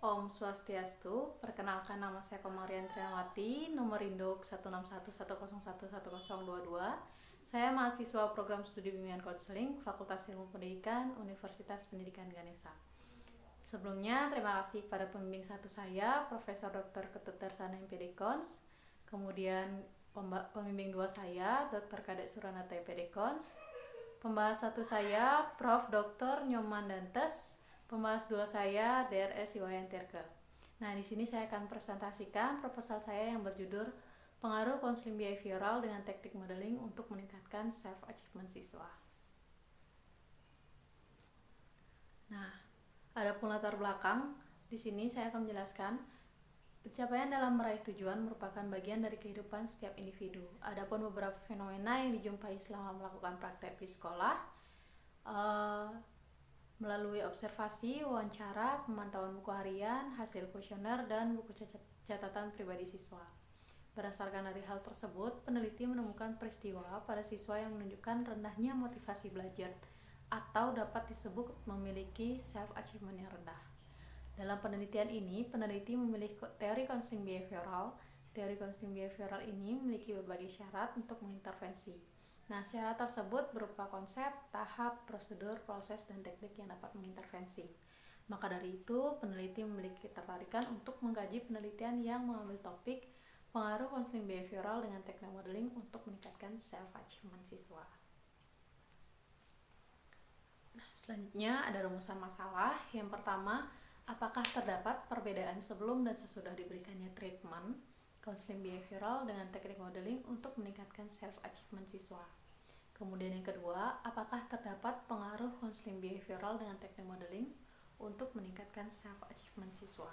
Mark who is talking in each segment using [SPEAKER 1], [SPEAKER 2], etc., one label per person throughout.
[SPEAKER 1] Om Swastiastu, perkenalkan nama saya Komarian Triawati, nomor induk 1611011022. Saya mahasiswa program studi bimbingan konseling Fakultas Ilmu Pendidikan Universitas Pendidikan Ganesha. Sebelumnya, terima kasih pada pembimbing satu saya, Profesor Dr. Ketut Darsana MPD Kons. Kemudian pembimbing dua saya, Dr. Kadek Suranata MPD Kons. Pembahas satu saya, Prof. Dr. Nyoman Dantes. Pembahas dua saya, DRS Iwayan Tirke. Nah, di sini saya akan presentasikan proposal saya yang berjudul Pengaruh Konseling Behavioral dengan Teknik Modeling untuk Meningkatkan Self-Achievement Siswa. Nah, adapun latar belakang, di sini saya akan menjelaskan pencapaian dalam meraih tujuan merupakan bagian dari kehidupan setiap individu. Adapun beberapa fenomena yang dijumpai selama melakukan praktek di sekolah, melalui observasi, wawancara, pemantauan buku harian, hasil kuesioner, dan buku catatan pribadi siswa. Berdasarkan dari hal tersebut, peneliti menemukan peristiwa pada siswa yang menunjukkan rendahnya motivasi belajar atau dapat disebut memiliki self-achievement yang rendah. Dalam penelitian ini, peneliti memilih teori konseling behavioral. Teori konseling behavioral ini memiliki berbagai syarat untuk mengintervensi. Nah, syarat tersebut berupa konsep, tahap, prosedur, proses, dan teknik yang dapat mengintervensi. Maka dari itu, peneliti memiliki ketertarikan untuk mengkaji penelitian yang mengambil topik pengaruh konseling behavioral dengan teknik modeling untuk meningkatkan self-achievement siswa. Nah, selanjutnya ada rumusan masalah. Yang pertama, apakah terdapat perbedaan sebelum dan sesudah diberikannya treatment konseling behavioral dengan teknik modeling untuk meningkatkan self-achievement siswa? Kemudian yang kedua, apakah terdapat pengaruh konseling behavioral dengan teknik modeling untuk meningkatkan self-achievement siswa?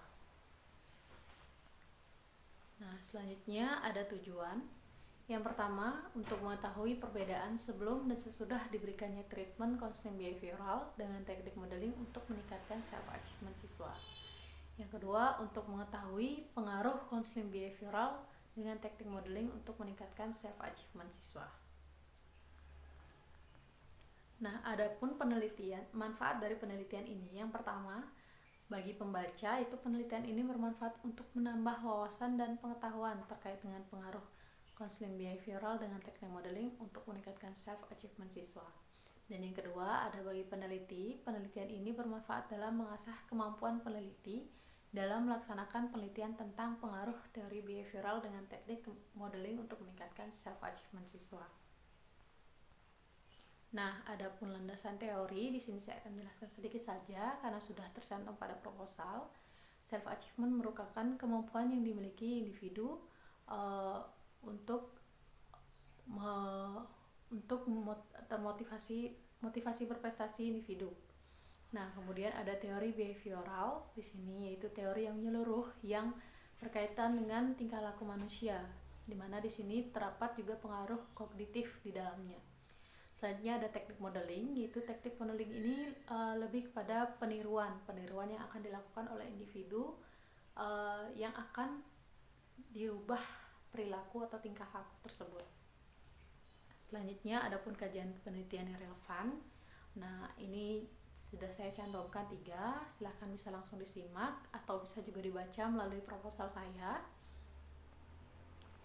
[SPEAKER 1] Nah, selanjutnya ada tujuan. Yang pertama, untuk mengetahui perbedaan sebelum dan sesudah diberikannya treatment konseling behavioral dengan teknik modeling untuk meningkatkan self-achievement siswa. Yang kedua, untuk mengetahui pengaruh konseling behavioral dengan teknik modeling untuk meningkatkan self-achievement siswa. Nah, adapun penelitian, manfaat dari penelitian ini, yang pertama, bagi pembaca itu penelitian ini bermanfaat untuk menambah wawasan dan pengetahuan terkait dengan pengaruh konseling behavioral dengan teknik modeling untuk meningkatkan self-achievement siswa. Dan yang kedua, ada bagi peneliti, penelitian ini bermanfaat dalam mengasah kemampuan peneliti dalam melaksanakan penelitian tentang pengaruh teori behavioral dengan teknik modeling untuk meningkatkan self-achievement siswa. Nah, adapun landasan teori, di sini saya akan jelaskan sedikit saja karena sudah tercantum pada proposal. Self-achievement merupakan kemampuan yang dimiliki individu untuk motivasi berprestasi individu. Nah, kemudian ada teori behavioral di sini, yaitu teori yang menyeluruh yang berkaitan dengan tingkah laku manusia, di mana di sini terdapat juga pengaruh kognitif di dalamnya. Selanjutnya ada teknik modeling, yaitu teknik modeling ini lebih kepada peniruan yang akan dilakukan oleh individu yang akan diubah perilaku atau tingkah laku tersebut. Selanjutnya adapun kajian penelitian yang relevan. Nah, ini sudah saya cantumkan 3, silahkan bisa langsung disimak atau bisa juga dibaca melalui proposal saya.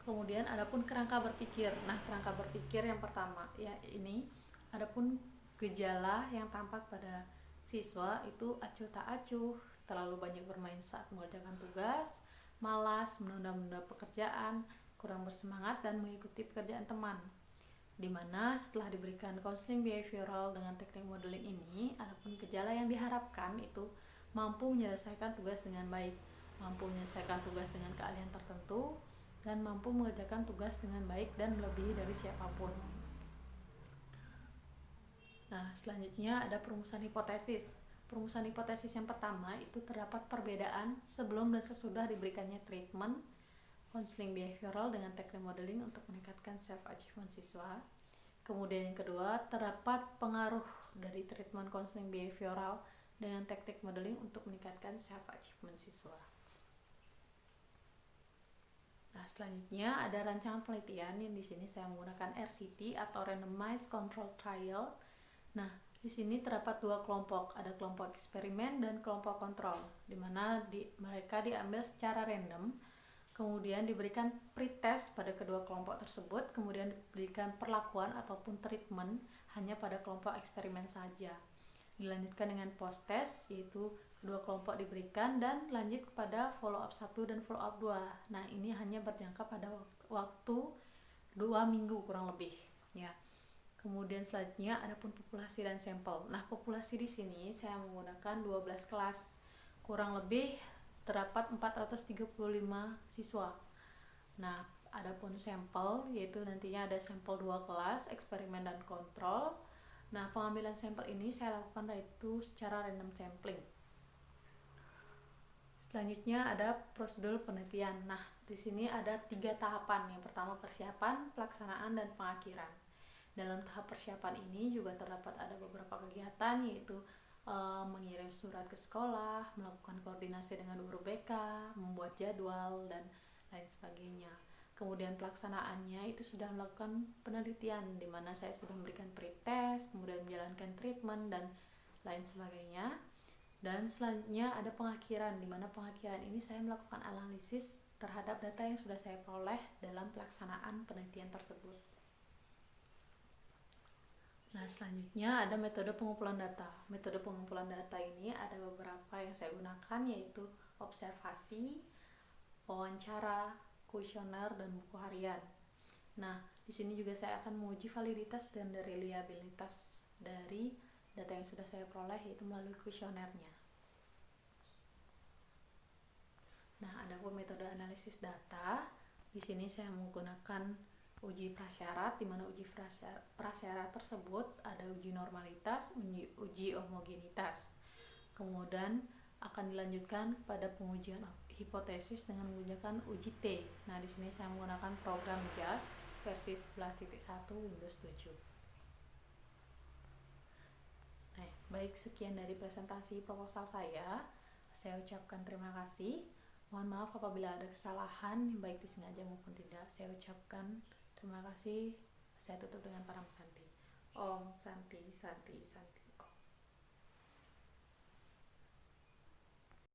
[SPEAKER 1] Kemudian adapun kerangka berpikir. Nah, kerangka berpikir yang pertama ya ini, adapun gejala yang tampak pada siswa itu acuh tak acuh, terlalu banyak bermain saat mengerjakan tugas, malas, menunda-nunda pekerjaan, kurang bersemangat dan mengikuti pekerjaan teman. Dimana setelah diberikan konseling behavioral dengan teknik modeling ini, adapun gejala yang diharapkan itu mampu menyelesaikan tugas dengan baik, mampu menyelesaikan tugas dengan keahlian tertentu, dan mampu mengerjakan tugas dengan baik dan melebihi dari siapapun. Nah, selanjutnya ada perumusan hipotesis. Perumusan hipotesis yang pertama itu terdapat perbedaan sebelum dan sesudah diberikannya treatment konseling behavioral dengan teknik modeling untuk meningkatkan self-achievement siswa. Kemudian yang kedua, terdapat pengaruh dari treatment konseling behavioral dengan teknik modeling untuk meningkatkan self-achievement siswa. Nah, selanjutnya ada rancangan penelitian yang di sini saya menggunakan RCT atau Randomized Control Trial. Nah, Di sini terdapat dua kelompok, ada kelompok eksperimen dan kelompok kontrol, di mana mereka diambil secara random, kemudian diberikan pretest pada kedua kelompok tersebut, kemudian diberikan perlakuan ataupun treatment hanya pada kelompok eksperimen saja. Dilanjutkan dengan post test, yaitu kedua kelompok diberikan dan lanjut kepada follow up 1 dan follow up 2. Nah, ini hanya berjangka pada waktu 2 minggu kurang lebih, ya. Kemudian selanjutnya ada pun populasi dan sampel. Nah, populasi di sini saya menggunakan 12 kelas. Kurang lebih terdapat 435 siswa. Nah, adapun sampel yaitu nantinya ada sampel 2 kelas, eksperimen dan kontrol. Nah, pengambilan sampel ini saya lakukan yaitu secara random sampling. Selanjutnya ada prosedur penelitian. Nah, di sini ada 3 tahapan. Yang pertama persiapan, pelaksanaan, dan pengakhiran. Dalam tahap persiapan ini juga terdapat ada beberapa kegiatan, yaitu mengirim surat ke sekolah, melakukan koordinasi dengan guru BK, membuat jadwal, dan lain sebagainya. Kemudian pelaksanaannya itu sudah melakukan penelitian, di mana saya sudah memberikan pretest, kemudian menjalankan treatment, dan lain sebagainya. Dan selanjutnya ada pengakhiran, di mana pengakhiran ini saya melakukan analisis terhadap data yang sudah saya peroleh dalam pelaksanaan penelitian tersebut. Nah, selanjutnya ada metode pengumpulan data. Metode pengumpulan data ini ada beberapa yang saya gunakan, yaitu observasi, wawancara, kuesioner, dan buku harian. Nah, di sini juga saya akan menguji validitas dan reliabilitas dari data yang sudah saya peroleh, yaitu melalui kuesionernya. Nah, ada pun metode analisis data. Di sini saya menggunakan uji prasyarat, di mana uji prasyarat tersebut ada uji normalitas, uji homogenitas. Kemudian akan dilanjutkan pada pengujian hipotesis dengan menggunakan uji T. Nah, di sini saya menggunakan program JAS versi 11.1 Windows 7. Nah, baik, sekian dari presentasi proposal saya. Saya ucapkan terima kasih. Mohon maaf apabila ada kesalahan, baik disengaja maupun tidak. Saya ucapkan terima kasih. Saya tutup dengan param Santi. Om Santi Santi Santi.